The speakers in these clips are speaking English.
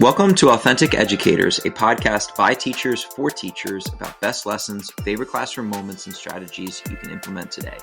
Welcome to Authentic Educators, a podcast by teachers for teachers about best lessons, favorite classroom moments, and strategies you can implement today.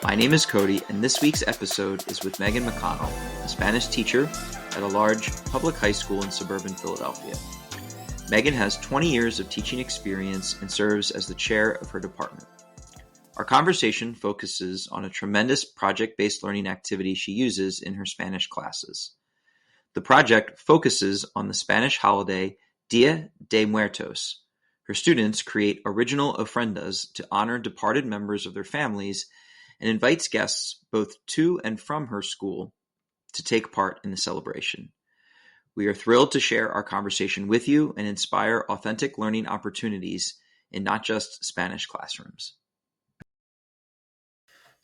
My name is Cody, and this week's episode is with Meghan MacConnell, a Spanish teacher at a large public high school in suburban Philadelphia. Meghan has 20 years of teaching experience and serves as the chair of her department. Our conversation focuses on a tremendous project-based learning activity she uses in her Spanish classes. The project focuses on the Spanish holiday Dia de Muertos. Her students create original ofrendas to honor departed members of their families and invites guests both to and from her school to take part in the celebration. We are thrilled to share our conversation with you and inspire authentic learning opportunities in not just Spanish classrooms.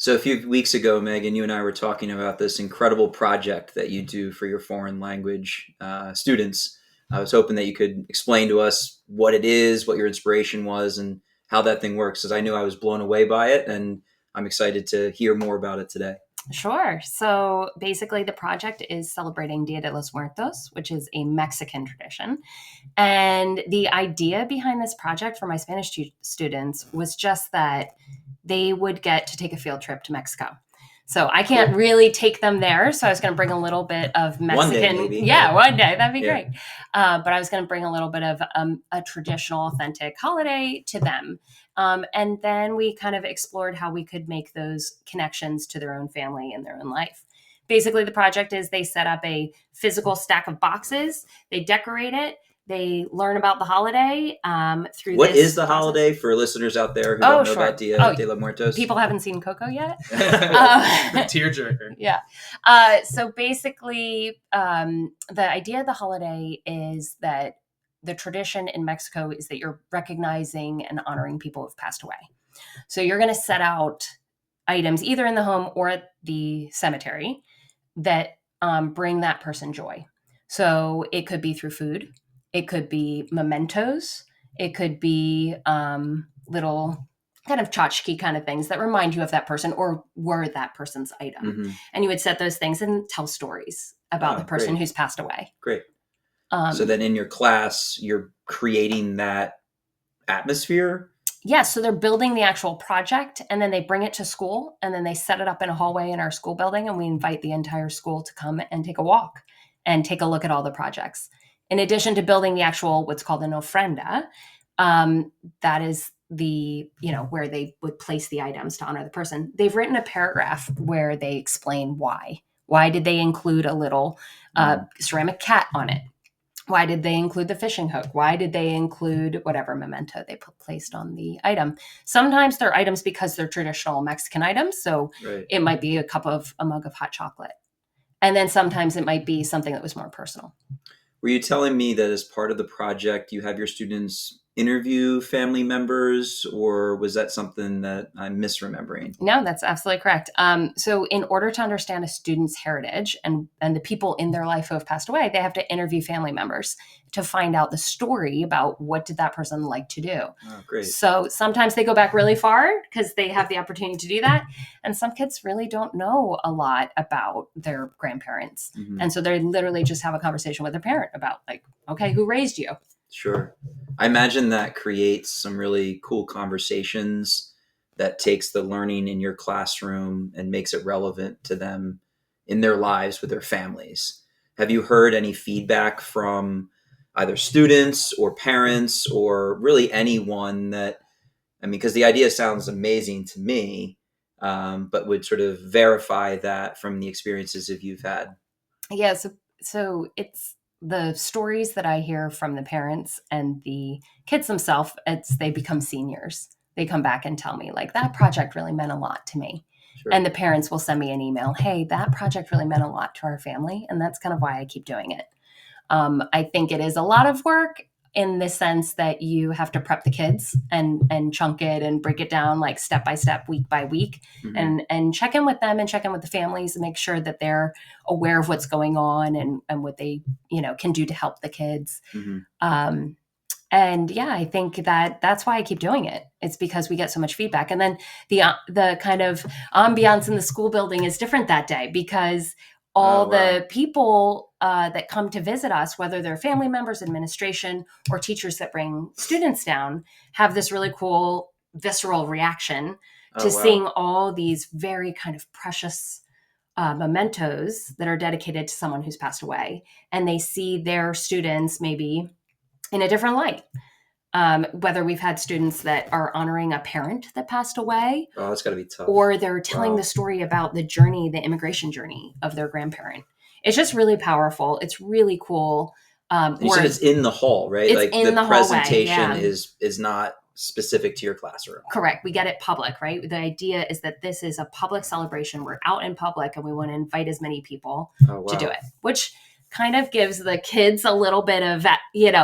So a few weeks ago, Meghan, you and I were talking about this incredible project that you do for your foreign language students. I was hoping that you could explain to us what it is, what your inspiration was, and how that thing works, because I knew I was blown away by it, and I'm excited to hear more about it today. Sure. So basically the project is celebrating Dia de los Muertos, which is a Mexican tradition. And the idea behind this project for my Spanish students was just that they would get to take a field trip to Mexico. So I can't really take them there. So I was going to bring a little bit of Mexican. One day, maybe. Yeah, one day. That'd be great. But I was going to bring a little bit of a traditional, authentic holiday to them. And then we kind of explored how we could make those connections to their own family and their own life. Basically, the project is they set up a physical stack of boxes. They decorate it. They learn about the holiday through What this is the process. Holiday for listeners out there who don't know about Dia de los Muertos? People haven't seen Coco yet. Tearjerker. Yeah. So basically, the idea of the holiday is that the tradition in Mexico is that you're recognizing and honoring people who've passed away. So you're going to set out items either in the home or at the cemetery that bring that person joy. So it could be through food. It could be mementos. It could be little kind of tchotchke kind of things that remind you of that person or were that person's item. Mm-hmm. And you would set those things and tell stories about the person who's passed away. Great. So then in your class, you're creating that atmosphere? Yes. So they're building the actual project and then they bring it to school and then they set it up in a hallway in our school building and we invite the entire school to come and take a walk and take a look at all the projects. In addition to building the actual, what's called an ofrenda, that is the, where they would place the items to honor the person. They've written a paragraph where they explain why. Why did they include a little ceramic cat on it? Why did they include the fishing hook? Why did they include whatever memento they placed on the item? Sometimes they're items because they're traditional Mexican items. So It might be a mug of hot chocolate. And then sometimes it might be something that was more personal. Were you telling me that as part of the project, you have your students interview family members, or was that something that I'm misremembering? No, that's absolutely correct. So in order to understand a student's heritage and the people in their life who have passed away, they have to interview family members to find out the story about what did that person like to do. Oh, great. So sometimes they go back really far because they have the opportunity to do that. And some kids really don't know a lot about their grandparents. Mm-hmm. And so they literally just have a conversation with their parent about okay, who raised you? Sure. I imagine that creates some really cool conversations that takes the learning in your classroom and makes it relevant to them in their lives with their families. Have you heard any feedback from either students or parents or really anyone because the idea sounds amazing to me, but would sort of verify that from the experiences that you've had? Yeah. So it's the stories that I hear from the parents and the kids themselves, they become seniors. They come back and tell me that project really meant a lot to me. Sure. And the parents will send me an email. Hey, that project really meant a lot to our family. And that's kind of why I keep doing it. I think it is a lot of work in the sense that you have to prep the kids and chunk it and break it down step by step, week by week, mm-hmm. and check in with them and check in with the families and make sure that they're aware of what's going on and what they, can do to help the kids. Mm-hmm. And yeah, I think that's why I keep doing it. It's because we get so much feedback. And then the kind of ambiance in the school building is different that day because all the people that come to visit us, whether they're family members, administration, or teachers that bring students down, have this really cool visceral reaction to seeing all these very kind of precious mementos that are dedicated to someone who's passed away. And they see their students maybe in a different light. Whether we've had students that are honoring a parent that passed away. Oh, that's got to be tough. Or they're telling the story about the journey, the immigration journey of their grandparent. It's just really powerful. It's really cool. You said it's in the hall, right? It's like in the presentation hallway, is not specific to your classroom. Correct. We get it public, right? The idea is that this is a public celebration. We're out in public and we want to invite as many people to do it, which kind of gives the kids a little bit of,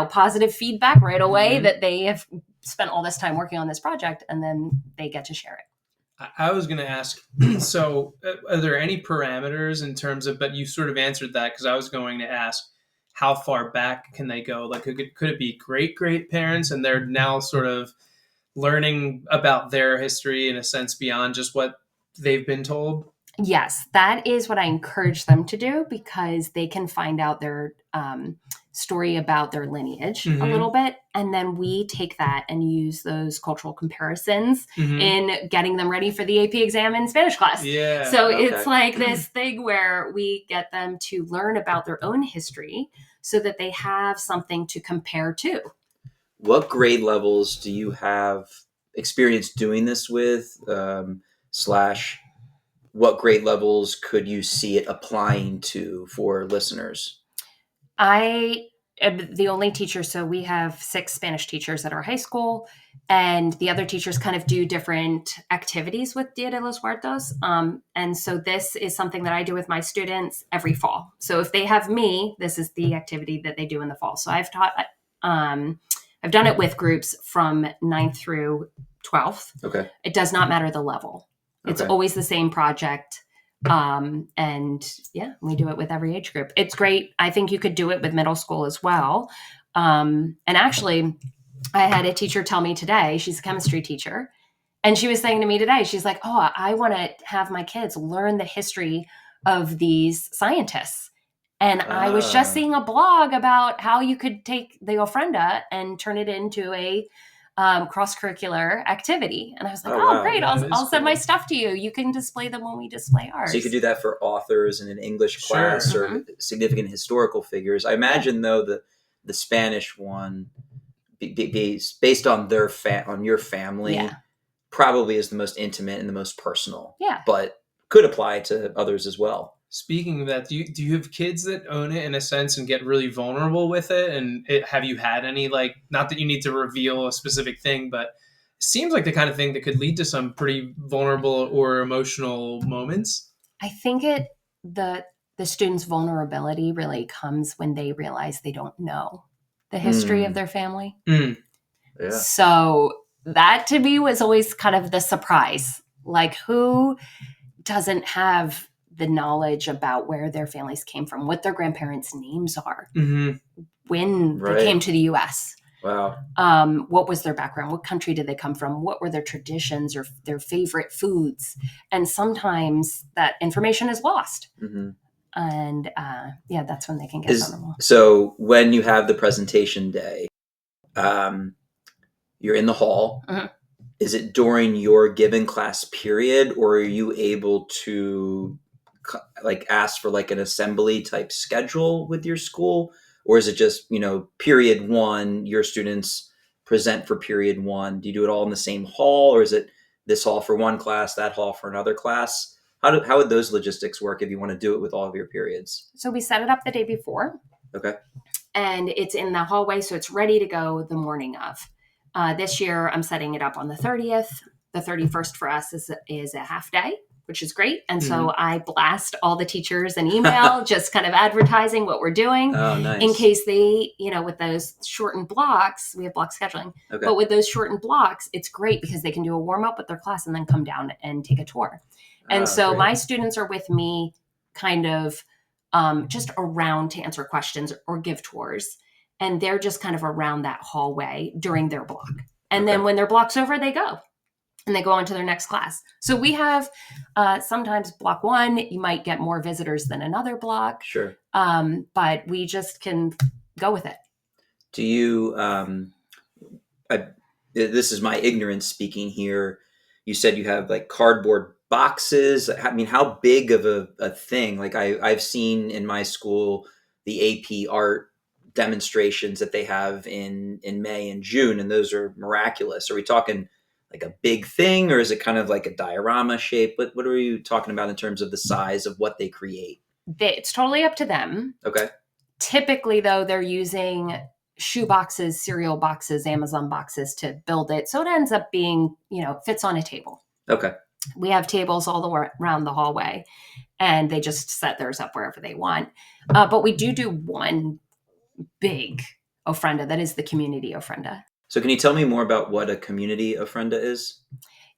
positive feedback right away that they have spent all this time working on this project, and then they get to share it. I was going to ask, so are there any parameters in terms of, but you sort of answered that, because I was going to ask, how far back can they go? Like, could it be great parents and they're now sort of learning about their history in a sense beyond just what they've been told? Yes, that is what I encourage them to do, because they can find out their story about their lineage a little bit. And then we take that and use those cultural comparisons in getting them ready for the AP exam in Spanish class. Yeah. So it's like this thing where we get them to learn about their own history so that they have something to compare to. What grade levels do you have experience doing this with? What grade levels could you see it applying to for listeners? I am the only teacher. So we have 6 Spanish teachers at our high school, and the other teachers kind of do different activities with Dia de los Muertos. And so this is something that I do with my students every fall. So if they have me, this is the activity that they do in the fall. So I've done it with groups from 9th through 12th. Okay. It does not matter the level. It's always the same project. And we do it with every age group. It's great. I think you could do it with middle school as well. And actually, I had a teacher tell me today, she's a chemistry teacher, and she was saying to me today, she's like, oh, I want to have my kids learn the history of these scientists. And I was just seeing a blog about how you could take the ofrenda and turn it into a cross-curricular activity. And I was like, wow. Great. That I'll send cool. my stuff to you. You can display them when we display ours. So you could do that for authors in an English class or significant historical figures. I imagine, though, the Spanish one, based on on your family, probably is the most intimate and the most personal. Yeah. But could apply to others as well. Speaking of that, do you have kids that own it in a sense and get really vulnerable with it? And have you had any, like, not that you need to reveal a specific thing, but it seems like the kind of thing that could lead to some pretty vulnerable or emotional moments? I think the student's vulnerability really comes when they realize they don't know the history of their family. Yeah. So that to me was always kind of the surprise. Like, who doesn't have the knowledge about where their families came from, what their grandparents' names are, when they came to the U.S. Wow. What was their background? What country did they come from? What were their traditions or their favorite foods? And sometimes that information is lost. And that's when they can get vulnerable. So when you have the presentation day, you're in the hall. Is it during your given class period, or are you able to ask for like an assembly type schedule with your school? Or is it just, period 1, your students present for period 1? Do you do it all in the same hall, or is it this hall for one class, that hall for another class? How would those logistics work if you want to do it with all of your periods? So we set it up the day before. Okay. And it's in the hallway, so it's ready to go the morning of. This year, I'm setting it up on the 30th. The 31st for us is a half day, which is great. And so I blast all the teachers an email, just kind of advertising what we're doing. Oh, nice. In case they, with those shortened blocks, we have block scheduling. Okay. But with those shortened blocks, it's great because they can do a warm up with their class and then come down and take a tour. And so great. My students are with me kind of just around to answer questions or give tours. And they're just kind of around that hallway during their block. And then when their block's over, they go. and they go on to their next class. So we have sometimes block 1, you might get more visitors than another block. Sure. But we just can go with it. Do you, this is my ignorance speaking here. You said you have like cardboard boxes. I mean, how big of a thing? Like I've seen in my school, the AP art demonstrations that they have in May and June, and those are miraculous. Are we talking like a big thing, or is it kind of like a diorama shape? What are you talking about in terms of the size of what they create? It's totally up to them. Okay. Typically, though, they're using shoe boxes, cereal boxes, Amazon boxes to build it. So it ends up being, fits on a table. Okay. We have tables all around the hallway, and they just set theirs up wherever they want. But we do one big ofrenda that is the community ofrenda. So can you tell me more about what a community ofrenda is?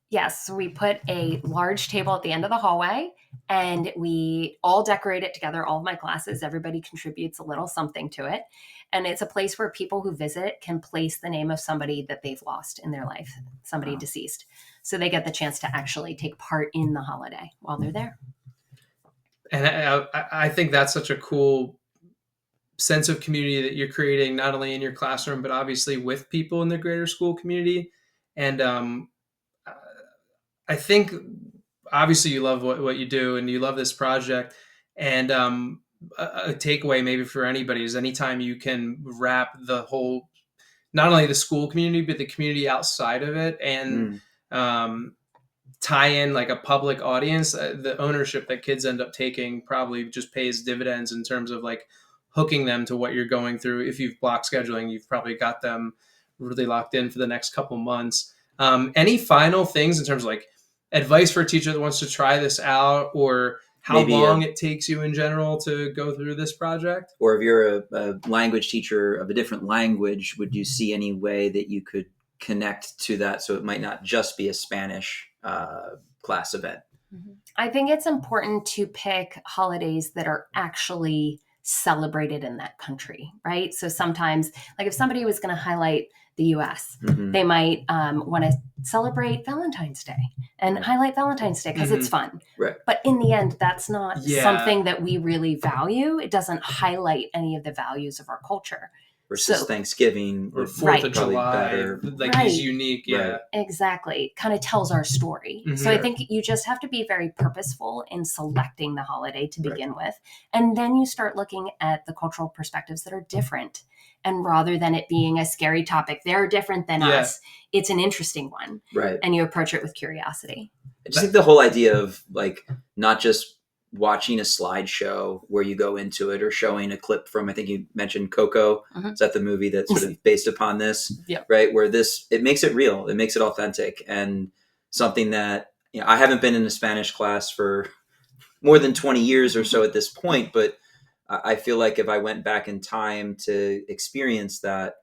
Yes, so we put a large table at the end of the hallway, and we all decorate it together. All of my classes, everybody contributes a little something to it. And it's a place where people who visit can place the name of somebody that they've lost in their life, somebody deceased. So they get the chance to actually take part in the holiday while they're there. And I think that's such a cool sense of community that you're creating, not only in your classroom, but obviously with people in the greater school community. And I think obviously you love what you do and you love this project. And a takeaway maybe for anybody is anytime you can wrap the whole, not only the school community, but the community outside of it, and tie in like a public audience, the ownership that kids end up taking probably just pays dividends in terms of like hooking them to what you're going through. If you've block scheduling, you've probably got them really locked in for the next couple months. Any final things in terms of like advice for a teacher that wants to try this out, or how long it takes you in general to go through this project? Or if you're a language teacher of a different language, would you see any way that you could connect to that so it might not just be a Spanish class event? I think it's important to pick holidays that are actually celebrated in that country, right? So sometimes, like if somebody was going to highlight the US, they might want to celebrate Valentine's Day and highlight Valentine's Day because it's fun. Right. But in the end, that's not something that we really value. It doesn't highlight any of the values of our culture. Versus Thanksgiving or 4th of July, better. Like he's unique. Yeah, Right. Exactly. Kind of tells our story. So I think you just have to be very purposeful in selecting the holiday to begin with. And then you start looking at the cultural perspectives that are different. And rather than it being a scary topic, they're different than us, it's an interesting one. Right. And you approach it with curiosity. I just think the whole idea of like not just watching a slideshow where you go into it or showing a clip from, I think you mentioned Coco. Is that the movie that's sort of based upon this? Right. Where it makes it real. It makes it authentic, and something that, I haven't been in a Spanish class for more than 20 years or so at this point, but I feel like if I went back in time to experience that,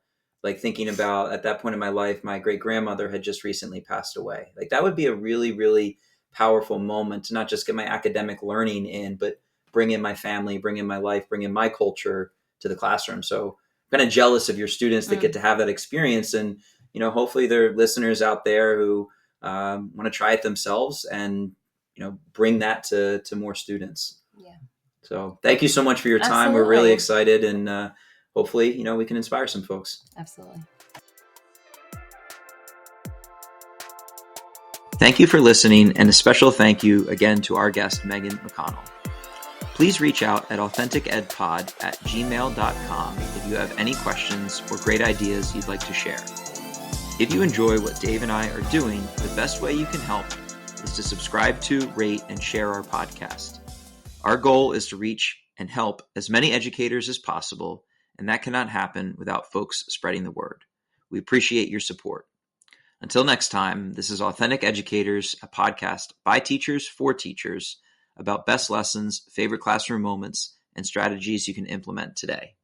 like thinking about at that point in my life, my great grandmother had just recently passed away. Like that would be a really, really powerful moment to not just get my academic learning in, but bring in my family, bring in my life, bring in my culture to the classroom. So I'm kind of jealous of your students that get to have that experience. And, hopefully there are listeners out there who want to try it themselves and, bring that to more students. Yeah. So thank you so much for your time. Absolutely. We're really excited, and hopefully, we can inspire some folks. Absolutely. Thank you for listening, and a special thank you again to our guest, Meghan MacConnell. Please reach out at AuthenticEdPod@gmail.com if you have any questions or great ideas you'd like to share. If you enjoy what Dave and I are doing, the best way you can help is to subscribe to, rate, and share our podcast. Our goal is to reach and help as many educators as possible, and that cannot happen without folks spreading the word. We appreciate your support. Until next time, this is Authentic Educators, a podcast by teachers for teachers about best lessons, favorite classroom moments, and strategies you can implement today.